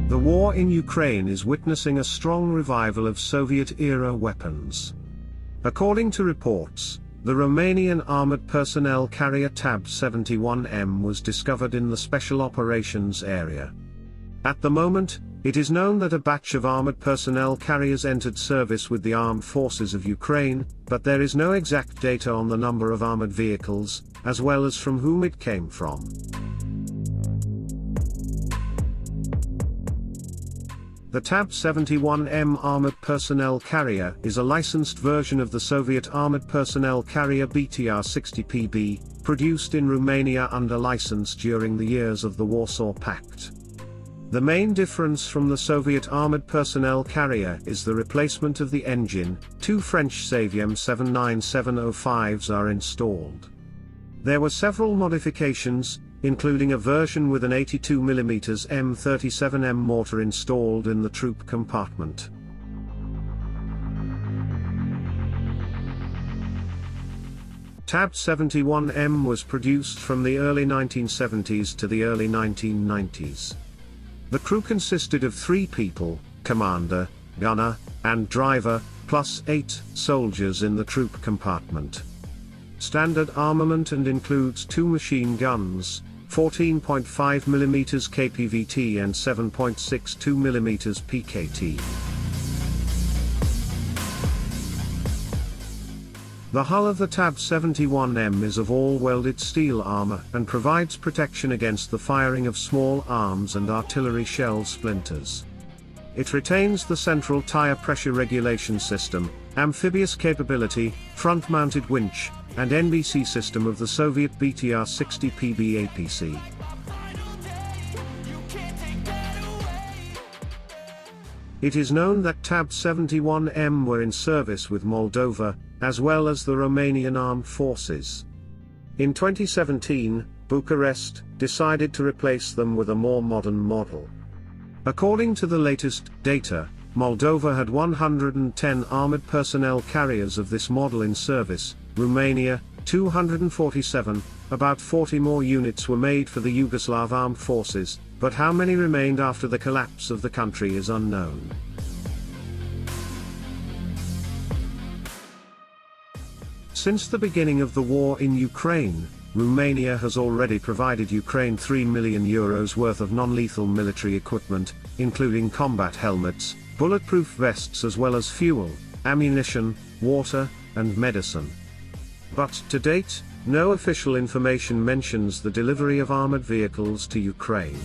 The war in Ukraine is witnessing a strong revival of Soviet-era weapons. According to reports, the Romanian armored personnel carrier TAB-71M was discovered in the Special Operations Area. At the moment, it is known that a batch of armored personnel carriers entered service with the armed forces of Ukraine, but there is no exact data on the number of armored vehicles, as well as from whom it came from. The TAB-71M armored personnel carrier is a licensed version of the Soviet armored personnel carrier BTR-60PB, produced in Romania under license during the years of the Warsaw Pact. The main difference from the Soviet armored personnel carrier is the replacement of the engine. Two French TAB-71M 79705s are installed. There were several modifications, including a version with an 82mm M37M mortar installed in the troop compartment. TAB-71M was produced from the early 1970s to the early 1990s. The crew consisted of 3 people, commander, gunner, and driver, plus 8 soldiers in the troop compartment. Standard armament and includes 2 machine guns, 14.5mm KPVT and 7.62mm PKT. The hull of the TAB-71M is of all-welded steel armor and provides protection against the firing of small arms and artillery shell splinters. It retains the central tire pressure regulation system, amphibious capability, front-mounted winch, and NBC system of the Soviet BTR-60PB APC. It is known that TAB-71M were in service with Moldova, as well as the Romanian Armed Forces. In 2017, Bucharest decided to replace them with a more modern model. According to the latest data, Moldova had 110 armored personnel carriers of this model in service, Romania, 247, about 40 more units were made for the Yugoslav Armed Forces, but how many remained after the collapse of the country is unknown. Since the beginning of the war in Ukraine, Romania has already provided Ukraine €3 million worth of non-lethal military equipment, including combat helmets, bulletproof vests as well as fuel, ammunition, water, and medicine. But to date, no official information mentions the delivery of armored vehicles to Ukraine.